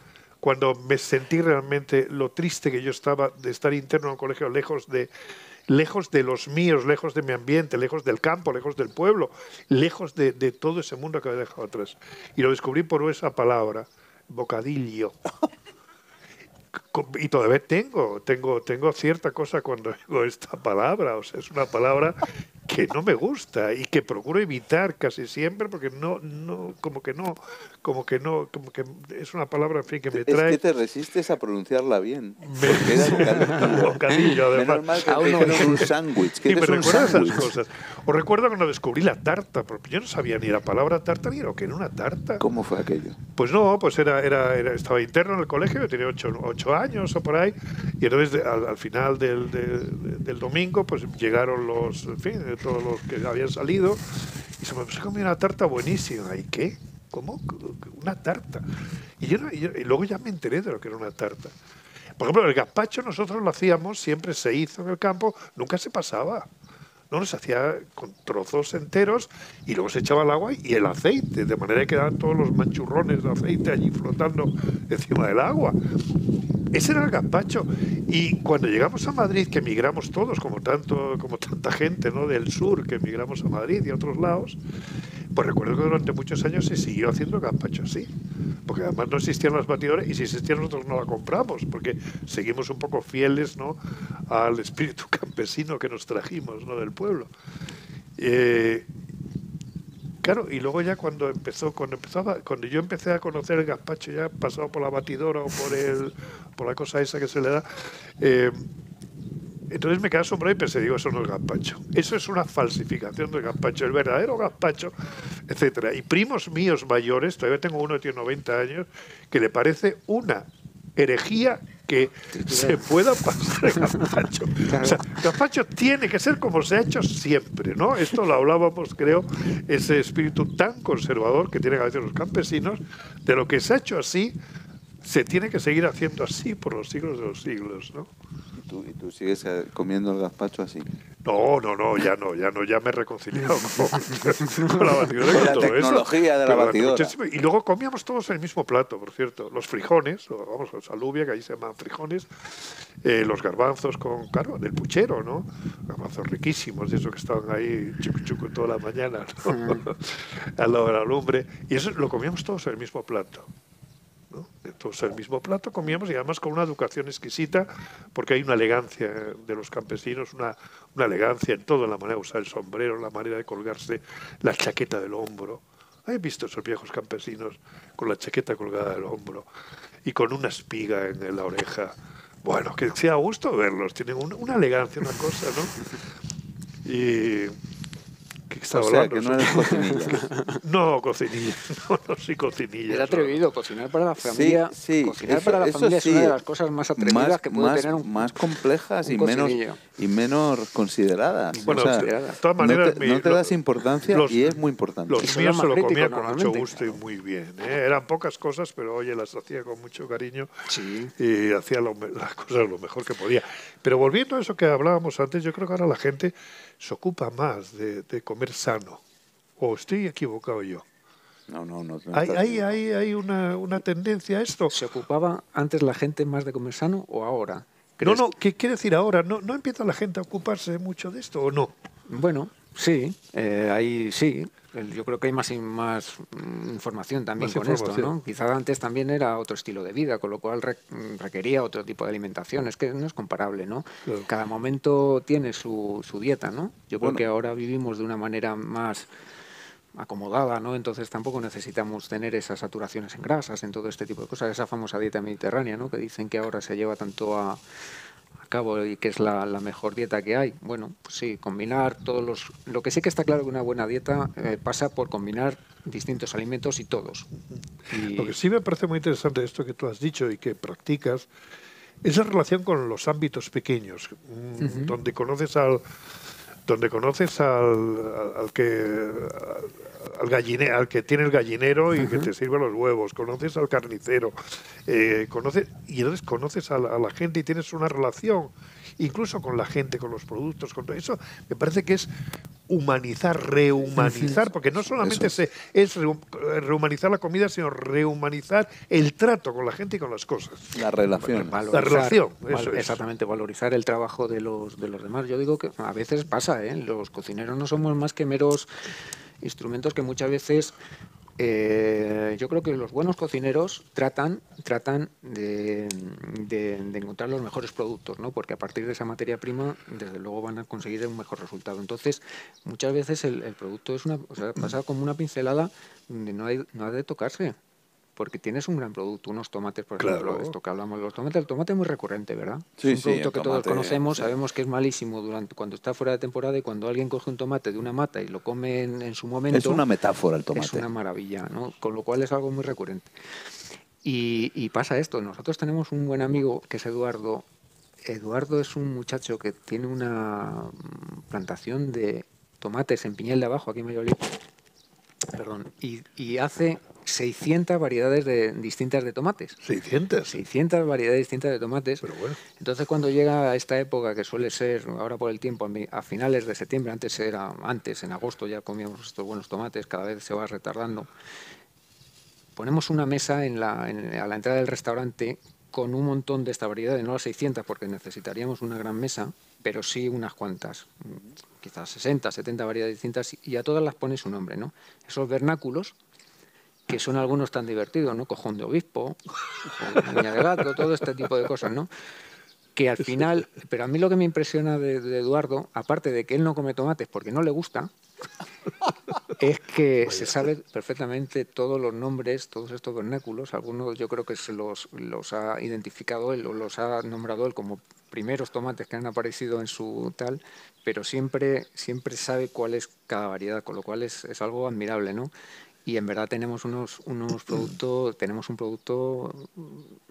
cuando me sentí realmente lo triste que yo estaba de estar interno en un colegio lejos de los míos, lejos de mi ambiente, lejos del campo, lejos del pueblo, lejos de todo ese mundo que había dejado atrás. Y lo descubrí por esa palabra, bocadillo. Y todavía tengo cierta cosa cuando digo esta palabra, o sea, es una palabra que no me gusta y que procuro evitar casi siempre porque como que es una palabra, en fin, que me trae. Es que te resistes a pronunciarla bien. Bocadillo, además. Menos mal que te dijeron un sándwich. Y me recuerda esas cosas. Os recuerdo cuando descubrí la tarta, porque yo no sabía ni la palabra tarta ni lo que era una tarta. ¿Cómo fue aquello? Pues no, pues estaba interno en el colegio, yo tenía 8 años o por ahí, y entonces al final del domingo pues llegaron todos los que habían salido, y se me comió una tarta buenísima. ¿Y qué? ¿Cómo? Una tarta. Y luego ya me enteré de lo que era una tarta. Por ejemplo, el gazpacho nosotros lo hacíamos, siempre se hizo en el campo, nunca se pasaba. No, se hacía con trozos enteros y luego se echaba el agua y el aceite, de manera que quedaban todos los manchurrones de aceite allí flotando encima del agua. Ese era el gazpacho. Y cuando llegamos a Madrid, que emigramos todos, como tanta gente, ¿no?, del sur, que emigramos a Madrid y a otros lados, pues recuerdo que durante muchos años se siguió haciendo gazpacho así. Porque además no existían las batidoras y si existían nosotros no la compramos, porque seguimos un poco fieles, ¿no?, al espíritu campesino que nos trajimos, ¿no?, del pueblo. Claro, y luego ya cuando yo empecé a conocer el gazpacho, ya pasado por la batidora o por la cosa esa que se le da, entonces me quedé asombrado y pensé, digo, eso no es gazpacho. Eso es una falsificación del gazpacho, el verdadero gazpacho, etcétera. Y primos míos mayores, todavía tengo uno que tiene 90 años, que le parece una herejía que se pueda pasar el gazpacho. Claro. O sea, gazpacho tiene que ser como se ha hecho siempre, ¿no? Esto lo hablábamos, creo, ese espíritu tan conservador que tienen a veces los campesinos, de lo que se ha hecho así, se tiene que seguir haciendo así por los siglos de los siglos, ¿no? ¿Y tú sigues comiendo el gazpacho así? No, ya me he reconciliado con la batidora, con con la todo tecnología eso. de la batidora. Y luego comíamos todos el mismo plato, por cierto. Los frijones, vamos, los alubia, que ahí se llaman frijones, los garbanzos del puchero, ¿no? Garbanzos riquísimos, de esos que estaban ahí chucu toda la mañana, ¿no? Al lado de la lumbre. Y eso lo comíamos todos en el mismo plato, ¿no? Entonces el mismo plato comíamos y además con una educación exquisita, porque hay una elegancia de los campesinos, una elegancia en todo, en la manera de usar el sombrero, en la manera de colgarse la chaqueta del hombro. ¿Has visto esos viejos campesinos con la chaqueta colgada del hombro y con una espiga en la oreja? Bueno, que sea a gusto verlos, tienen una elegancia, una cosa, ¿no? Y... O sea, que no eres cocinilla. No, cocinilla. No soy cocinilla. Es atrevido, cocinar para la familia. Sí, cocinar para la familia es una de las cosas más atrevidas que puede tener más complejas y cocinillo. menos consideradas. Bueno, o sea, de todas maneras, no te das importancia y es muy importante. Los míos se lo comían con mucho gusto y muy bien, ¿eh? Eran pocas cosas, pero oye, las hacía con mucho cariño. Sí. Y hacía las cosas lo mejor que podía. Pero volviendo a eso que hablábamos antes, yo creo que ahora la gente se ocupa más de comer sano. ¿O estoy equivocado yo? No. ¿Hay una tendencia a esto? ¿Se ocupaba antes la gente más de comer sano o ahora? No, ¿qué quiere decir ahora? ¿No empieza la gente a ocuparse mucho de esto o no? Bueno, sí, ahí sí. Yo creo que hay más información también con esto, ¿no? Quizás antes también era otro estilo de vida, con lo cual requería otro tipo de alimentación. Es que no es comparable, ¿no? Claro. Cada momento tiene su dieta, ¿no? Yo creo que ahora vivimos de una manera más acomodada, ¿no? Entonces tampoco necesitamos tener esas saturaciones en grasas, en todo este tipo de cosas. Esa famosa dieta mediterránea, ¿no?, que dicen que ahora se lleva tanto a cabo y que es la mejor dieta que hay. Bueno, pues sí, combinar todos lo que sí que está claro que una buena dieta pasa por combinar distintos alimentos y todos. Lo que sí me parece muy interesante de esto que tú has dicho y que practicas es la relación con los ámbitos pequeños, donde conoces al que tiene el gallinero y que te sirve los huevos, conoces al carnicero, y entonces conoces a la gente y tienes una relación, incluso con la gente, con los productos, con todo eso. Me parece que es humanizar, rehumanizar, porque no solamente es rehumanizar la comida, sino rehumanizar el trato con la gente y con las cosas. La relación. Exactamente, valorizar el trabajo de los demás. Yo digo que a veces pasa, los cocineros no somos más que meros instrumentos que muchas veces yo creo que los buenos cocineros tratan de encontrar los mejores productos, ¿no? Porque a partir de esa materia prima, desde luego van a conseguir un mejor resultado. Entonces, muchas veces el producto pasa como una pincelada donde no ha de tocarse. Porque tienes un gran producto, unos tomates, por ejemplo, esto que hablamos de los tomates. El tomate es muy recurrente, ¿verdad? Sí, es un producto que todos conocemos, sí. Sabemos que es malísimo cuando está fuera de temporada, y cuando alguien coge un tomate de una mata y lo come en su momento... Es una metáfora el tomate. Es una maravilla, ¿no? Con lo cual es algo muy recurrente. Y pasa esto, nosotros tenemos un buen amigo que es Eduardo. Eduardo es un muchacho que tiene una plantación de tomates en Piñel de Abajo, aquí en Valladolid. Perdón, y hace 600 variedades distintas de tomates. 600. 600 variedades distintas de tomates. Pero bueno. Entonces, cuando llega esta época, que suele ser, ahora por el tiempo, a finales de septiembre, antes, en agosto ya comíamos estos buenos tomates, cada vez se va retardando, ponemos una mesa a la entrada del restaurante con un montón de esta variedad, no las 600, porque necesitaríamos una gran mesa, pero sí unas cuantas, quizás 60, 70 variedades distintas, y a todas las pone su nombre, ¿no? Esos vernáculos, que son algunos tan divertidos, ¿no? Cojón de obispo, uña de gato, todo este tipo de cosas, ¿no? Que al final, pero a mí lo que me impresiona de Eduardo, aparte de que él no come tomates porque no le gusta, es que se sabe perfectamente todos los nombres, todos estos vernáculos. Algunos yo creo que se los ha identificado él o los ha nombrado él como primeros tomates que han aparecido en su tal, pero siempre sabe cuál es cada variedad, con lo cual es algo admirable, ¿no? Y en verdad tenemos un producto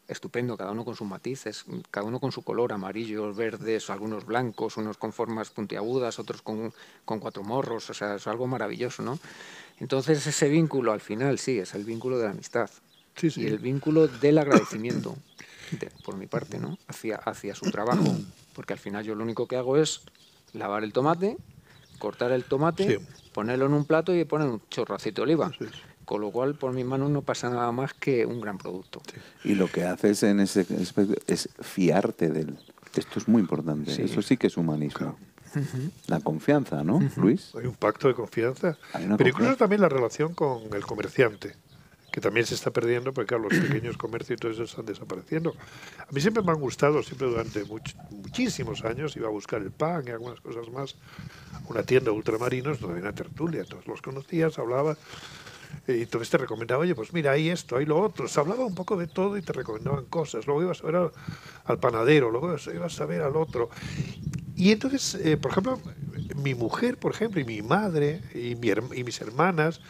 estupendo, cada uno con sus matices, cada uno con su color, amarillos, verdes, algunos blancos, unos con formas puntiagudas, otros con 4 morros, o sea, es algo maravilloso, ¿no? Entonces ese vínculo al final sí, es el vínculo de la amistad. Sí, sí. Y el vínculo del agradecimiento, por mi parte, ¿no? Hacia su trabajo, porque al final yo lo único que hago es lavar el tomate, cortar el tomate, Sí. ponerlo en un plato y poner un chorracito de oliva. Sí. Con lo cual, por mis manos no pasa nada más que un gran producto. Sí. Y lo que haces en ese aspecto es fiarte de él. Esto es muy importante. Sí. Eso sí que es humanismo. La confianza, ¿no, Luis? Hay un pacto de confianza. Hay una Pero incluso confianza. también la relación con el comerciante, que también se está perdiendo porque claro, los pequeños comercios y todo eso están desapareciendo. A mí siempre me han gustado, siempre durante muchísimos años iba a buscar el pan y algunas cosas más, una tienda de ultramarinos donde había una tertulia, todos los conocías, hablaba y entonces te recomendaba, oye, pues mira, hay esto, hay lo otro, se hablaba un poco de todo y te recomendaban cosas, luego ibas a ver al panadero, luego ibas a ver al otro. Y entonces, por ejemplo, mi mujer, por ejemplo, y mi madre y mis hermanas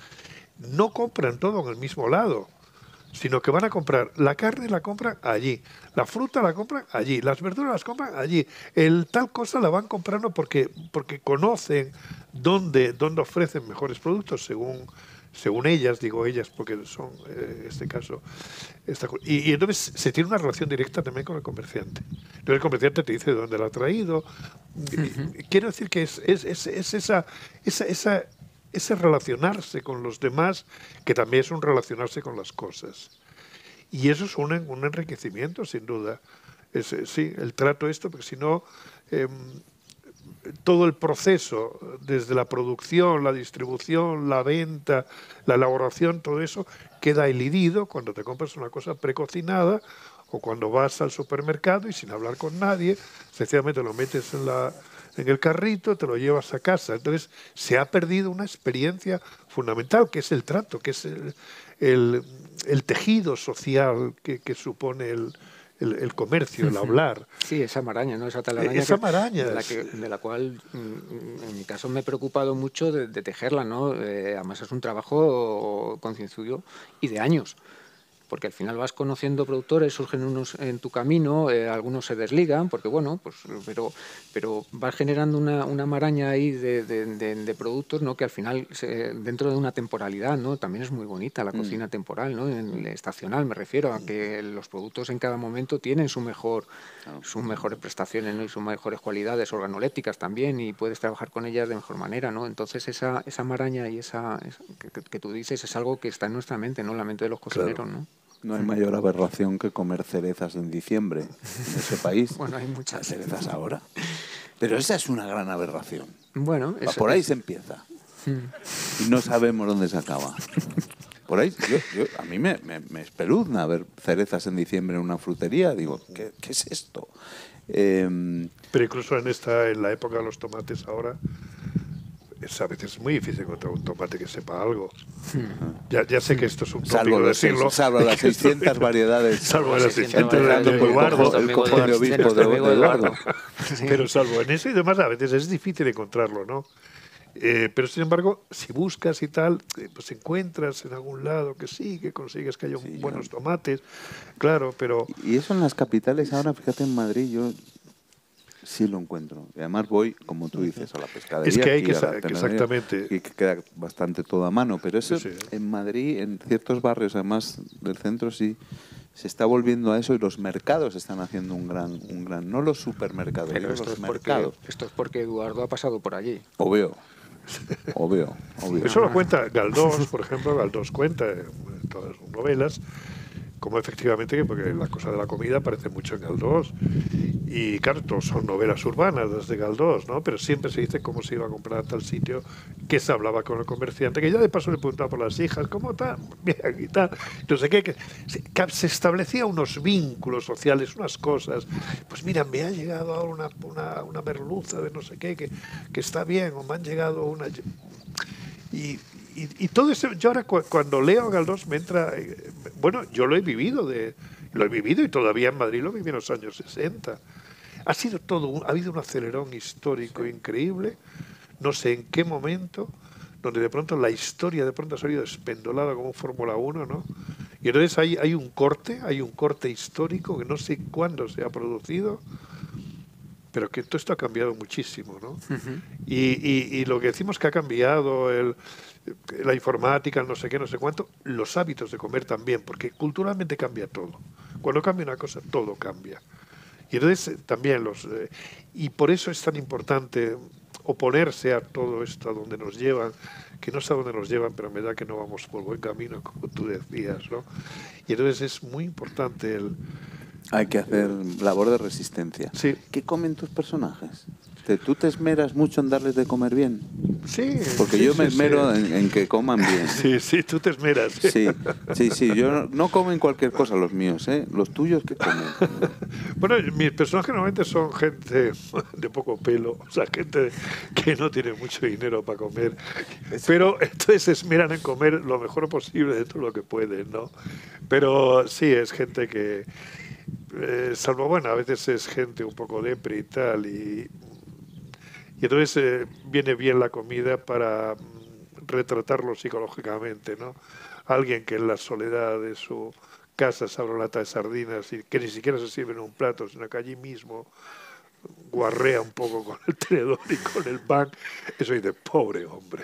no compran todo en el mismo lado, sino que van a comprar la carne, la compran allí, la fruta la compran allí, las verduras las compran allí, el tal cosa la van comprando porque conocen dónde ofrecen mejores productos según ellas, digo ellas porque son en este caso y entonces se tiene una relación directa también con el comerciante. Entonces el comerciante te dice de dónde lo ha traído. Quiero decir que es ese relacionarse con los demás, que también es un relacionarse con las cosas. Y eso es un enriquecimiento, sin duda. Sí, el trato porque si no, todo el proceso, desde la producción, la distribución, la venta, la elaboración, todo eso queda elidido cuando te compras una cosa precocinada o cuando vas al supermercado y sin hablar con nadie, sencillamente lo metes en el carrito, te lo llevas a casa. Entonces se ha perdido una experiencia fundamental, que es el trato, que es el tejido social que supone el comercio, el hablar. Sí, esa maraña, ¿no? Esa telaraña. Esa maraña. De la cual, en mi caso, me he preocupado mucho de tejerla, ¿no? Además es un trabajo concienzudo y de años. Porque al final vas conociendo productores, surgen unos en tu camino, algunos se desligan, porque bueno, pues pero vas generando una maraña ahí de productos, ¿no? Que al final, dentro de una temporalidad, ¿no? También es muy bonita la cocina temporal, ¿no? Estacional, me refiero a que los productos en cada momento tienen sus mejores prestaciones, ¿no? Y sus mejores cualidades organolépticas también, y puedes trabajar con ellas de mejor manera, ¿no? Entonces esa maraña y que tú dices es algo que está en nuestra mente, ¿no? La mente de los cocineros, claro. ¿no? No hay mayor aberración que comer cerezas en diciembre en ese país. Bueno, hay muchas cerezas ahora. Pero esa es una gran aberración. Bueno, por ahí se empieza. Y no sabemos dónde se acaba. Por ahí, a mí me espeluzna ver cerezas en diciembre en una frutería. Digo, ¿qué es esto? Pero incluso en la época de los tomates ahora, a veces es muy difícil encontrar un tomate que sepa algo. Ya sé que esto es un tópico decirlo. Salvo las 600 variedades. Salvo las 600 variedades de Eduardo. El cojón de obispo de Eduardo. Pero salvo en eso y demás, a veces es difícil encontrarlo, ¿no? Pero sin embargo, si buscas y tal, pues encuentras en algún lado que sí, que consigues que haya buenos tomates, claro, pero... Y eso en las capitales ahora, fíjate en Madrid, yo sí lo encuentro. Y además voy, como tú dices, a la pescadería. Es que hay aquí, que a la tenería, exactamente. y que queda bastante todo a mano. Pero eso Sí. en Madrid, en ciertos barrios, además del centro, sí se está volviendo a eso, y los mercados están haciendo un gran no los supermercados, Pero los mercados. esto es porque Eduardo ha pasado por allí. Obvio. Eso lo cuenta Galdós, por ejemplo. Galdós cuenta en todas sus novelas como efectivamente, porque la cosa de la comida aparece mucho en Galdós. Y claro, todos son novelas urbanas las de Galdós, ¿no? Pero siempre se dice cómo se iba a comprar a tal sitio, que se hablaba con el comerciante, que ya de paso le preguntaba por las hijas, ¿cómo está? Bien, aquí está. No sé qué, que se establecía unos vínculos sociales, unas cosas. Pues mira, me ha llegado ahora una merluza de no sé qué, que está bien, o me han llegado una... Y todo eso, yo ahora cuando leo a Galdós me entra... bueno, yo lo he vivido y todavía en Madrid lo viví en los años 60. Ha sido todo, ha habido un acelerón histórico increíble, no sé en qué momento, donde de pronto la historia de pronto ha salido despendolada como Fórmula 1, ¿no? Y entonces hay un corte histórico que no sé cuándo se ha producido, pero que todo esto ha cambiado muchísimo, ¿no? Y lo que decimos que ha cambiado la informática, no sé qué, no sé cuánto, los hábitos de comer también, porque culturalmente cambia todo. Cuando cambia una cosa, todo cambia. Y entonces también y por eso es tan importante oponerse a todo esto, a donde nos llevan, que no sé a dónde nos llevan, pero me da que no vamos por buen camino, como tú decías, ¿no? Y entonces es muy importante Hay que hacer labor de resistencia. Sí. ¿Qué comen tus personajes? ¿Tú te esmeras mucho en darles de comer bien? Sí. Porque sí, yo me sí, esmero sí. en que coman bien. Sí, tú te esmeras. Sí. Yo no comen cualquier cosa los míos, ¿eh? Los tuyos, ¿qué comen? Bueno, mis personajes normalmente son gente de poco pelo, o sea, gente que no tiene mucho dinero para comer, pero entonces se esmeran en comer lo mejor posible de todo lo que pueden, ¿no? Pero sí, es gente que, salvo, bueno, a veces es gente un poco depre y tal, y entonces viene bien la comida para retratarlo psicológicamente, ¿no? Alguien que en la soledad de su casa se abre una lata de sardinas y que ni siquiera se sirve en un plato, sino que allí mismo guarrea un poco con el tenedor y con el pan, eso dice, pobre hombre.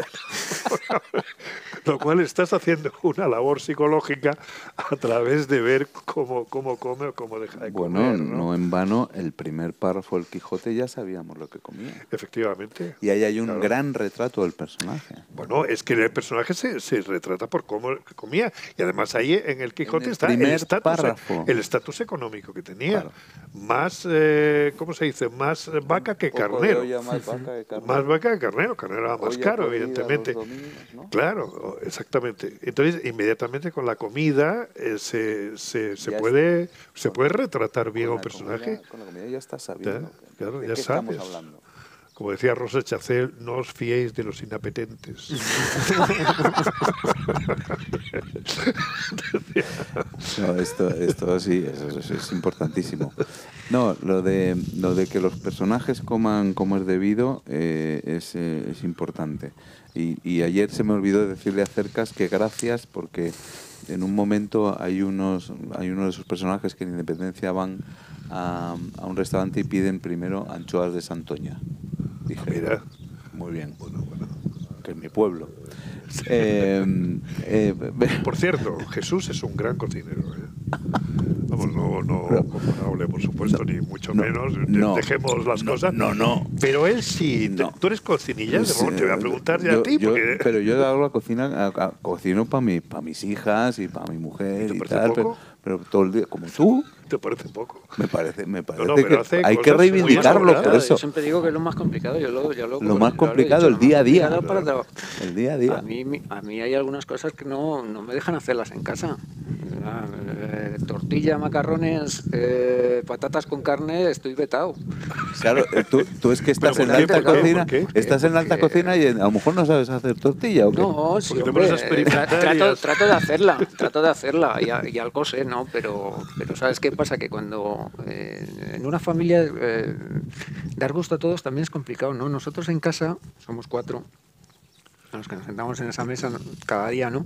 Lo cual estás haciendo una labor psicológica a través de ver cómo come o cómo deja de comer. Bueno, no en vano, el primer párrafo del Quijote ya sabíamos lo que comía. Efectivamente. Y ahí hay un gran retrato del personaje. Bueno, es que el personaje se retrata por cómo comía. Y además ahí en el Quijote el está primer el párrafo. estatus económico que tenía. Claro. Más, ¿cómo se dice? Más vaca que carnero. Más vaca que carnero. Más vaca que carnero. Carnero era más caro, evidentemente. ¿No? Claro, exactamente. Entonces, inmediatamente con la comida se puede retratar bien a un personaje. Con la comida ya estás sabiendo. Claro, ¿De ya qué sabes. estamos hablando? Como decía Rosa Chacel, no os fiéis de los inapetentes. No, esto sí, eso es importantísimo. No, lo de que los personajes coman como es debido es importante. Y ayer se me olvidó decirle a Cercas que gracias, porque en un momento hay uno de sus personajes que en Independencia van a un restaurante y piden primero anchoas de Santoña. Dije, Mira. muy bien, Bueno. que es mi pueblo. Por cierto, Jesús es un gran cocinero. Vamos, no comparable, por supuesto, ni mucho menos. Dejemos las cosas. No. Pero él sí. No. Tú eres cocinilla, Pues, te voy a preguntar ya a ti. Pero yo hago la cocina, cocino para mis hijas y para mi mujer y tal. Pero todo el día, como tú. ¿Te parece poco? Me parece que hay que reivindicarlo por eso. Yo siempre digo que es lo más complicado. Lo más complicado, el día a día. El día a día. A mí hay algunas cosas que no me dejan hacerlas en casa. Tortilla, macarrones, patatas con carne, estoy vetado. Claro, tú es que estás en la alta cocina. Estás en la alta cocina y a lo mejor no sabes hacer tortilla, ¿o qué? No, sí, hombre, trato de hacerla y algo sé, ¿no? Pero ¿sabes qué pasa? Que cuando en una familia dar gusto a todos también es complicado, ¿no? Nosotros en casa somos 4, a los que nos sentamos en esa mesa cada día, ¿no?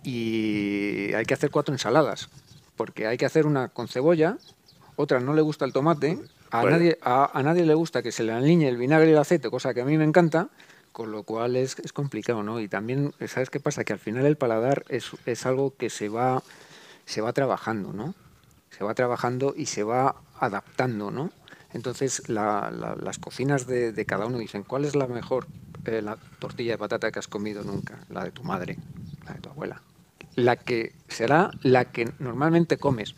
Y hay que hacer 4 ensaladas, porque hay que hacer una con cebolla, otra no le gusta el tomate, A nadie le gusta que se le alinee el vinagre y el aceite, cosa que a mí me encanta, con lo cual es complicado, ¿no? Y también, ¿sabes qué pasa? Que al final el paladar es algo que se va trabajando, ¿no? Se va trabajando y se va adaptando, ¿no? Entonces, las cocinas de cada uno dicen, ¿cuál es la mejor la tortilla de patata que has comido nunca? La de tu madre, la de tu abuela. La que será la que normalmente comes,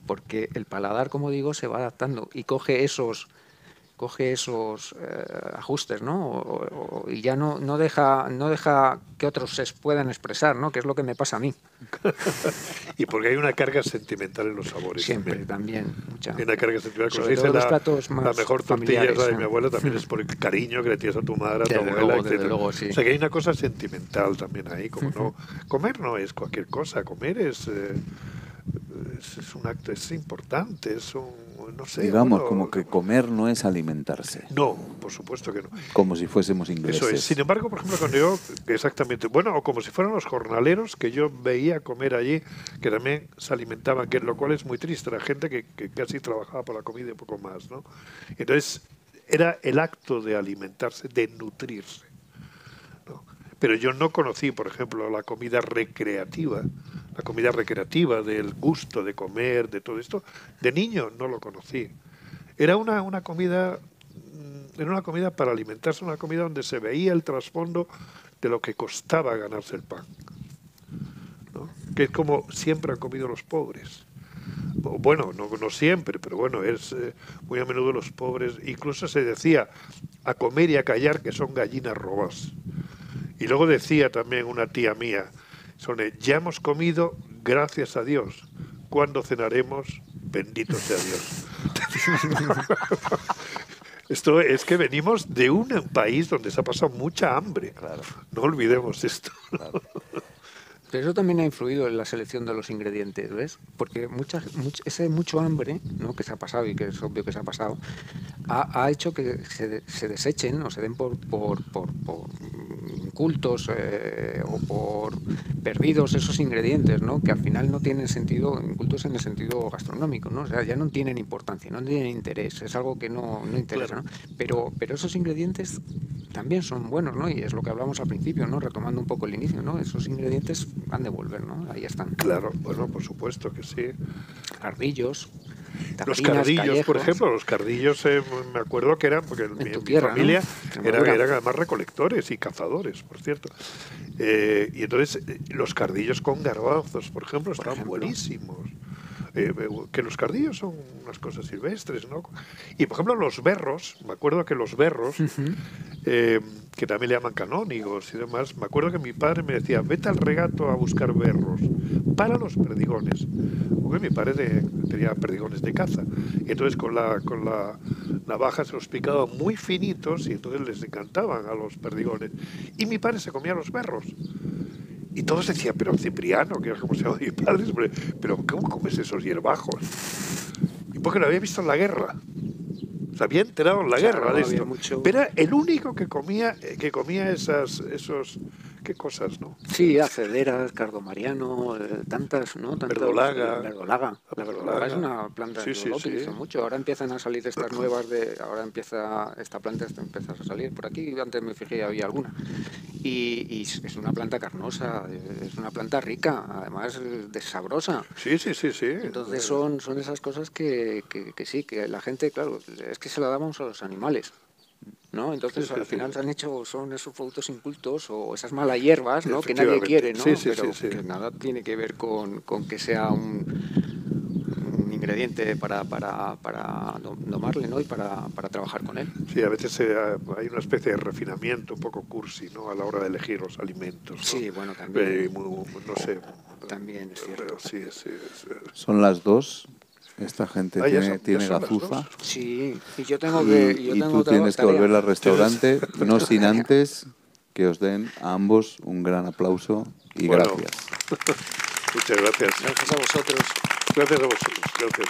porque el paladar, como digo, se va adaptando y coge esos ajustes, ¿no? Y ya no deja que otros se puedan expresar, ¿no? Que es lo que me pasa a mí. Y porque hay una carga sentimental en los sabores. Siempre, también mucha. Hay una carga sentimental. Como Sobre se todo dice, los platos más la mejor tortilla es la de mi familiares, abuela, también es por el cariño que le tienes a tu madre, a tu abuela, etc. Desde luego, sí. O sea que hay una cosa sentimental también ahí, como no. Comer no es cualquier cosa, comer es un acto, es importante, es un, no sé. Digamos, bueno, como que comer no es alimentarse. No, por supuesto que no. Como si fuésemos ingleses. Eso es. Sin embargo, por ejemplo, cuando yo, exactamente, bueno, o como si fueran los jornaleros que yo veía comer allí, que también se alimentaban, que lo cual es muy triste, la gente que casi trabajaba por la comida y poco más, ¿no? Entonces, era el acto de alimentarse, de nutrirse, ¿no? Pero yo no conocí, por ejemplo, la comida recreativa del gusto de comer, de todo esto. De niño no lo conocí. Era una comida para alimentarse, una comida donde se veía el trasfondo de lo que costaba ganarse el pan, ¿no? Que es como siempre han comido los pobres. Bueno, no siempre, pero bueno, es muy a menudo los pobres. Incluso se decía a comer y a callar que son gallinas robas. Y luego decía también una tía mía, ya hemos comido, gracias a Dios. ¿Cuándo cenaremos? Bendito sea Dios. Esto es que venimos de un país donde se ha pasado mucha hambre. Claro. No olvidemos esto. Claro. Pero eso también ha influido en la selección de los ingredientes, ¿ves? Porque ese mucho hambre, ¿no? Que se ha pasado y que es obvio que se ha pasado, ha hecho que se desechen o se den por incultos o por perdidos esos ingredientes, ¿no? Que al final no tienen sentido, incultos en el sentido gastronómico, ¿no? O sea, ya no tienen importancia, no tienen interés, es algo que no interesa, Claro. ¿no? Pero esos ingredientes también son buenos, ¿no? Y es lo que hablamos al principio, ¿no? Retomando un poco el inicio, ¿no? Esos ingredientes van de volver, ¿no? Ahí están. Claro, bueno, por supuesto que sí. Cardillos, Los tapinas, cardillos, callejos. por ejemplo, los cardillos me acuerdo que eran, porque mi tierra, familia ¿no? eran además recolectores y cazadores, por cierto. Y entonces los cardillos con garbanzos, por ejemplo, estaban buenísimos. Que los cardillos son unas cosas silvestres, ¿no? Y, por ejemplo, los berros, me acuerdo que los berros, que también le llaman canónigos y demás, me acuerdo que mi padre me decía, vete al regato a buscar berros para los perdigones. Porque mi padre tenía perdigones de caza. Y entonces con la navaja se los picaba muy finitos y entonces les encantaban a los perdigones. Y mi padre se comía los berros. Y todos decían, pero Cipriano, que era como se llama mi padre, pero ¿cómo comes esos hierbajos? Y porque lo había visto en la guerra. Se había enterado en la guerra de esto. Pero era el único que comía esos... ¿Qué cosas, no? Sí, acederas, cardomariano, tantas, ¿no? Verdolaga. La verdolaga es una planta que lo utilizo mucho. Ahora empiezan a salir estas nuevas ahora esta planta empieza a salir. Por aquí antes me fijé había alguna. Y es una planta carnosa, es una planta rica, además sabrosa. Sí. Entonces son esas cosas que sí, que la gente, claro, es que se la damos a los animales, ¿no? Entonces al final son esos productos incultos o esas malas hierbas, ¿no? Que nadie quiere, ¿no? Pero que nada tiene que ver con que sea un ingrediente para domarle, ¿no? Y para trabajar con él. Sí, a veces hay una especie de refinamiento un poco cursi, ¿no? A la hora de elegir los alimentos, ¿no? Sí, bueno, también. No sé. También es cierto. Sí. Son las 2. Esta gente tiene gazuza. Sí, y yo tengo y tú tienes que volver al restaurante, no sin antes que os den a ambos un gran aplauso y gracias. Muchas gracias. Gracias a vosotros. Gracias a vosotros. Gracias.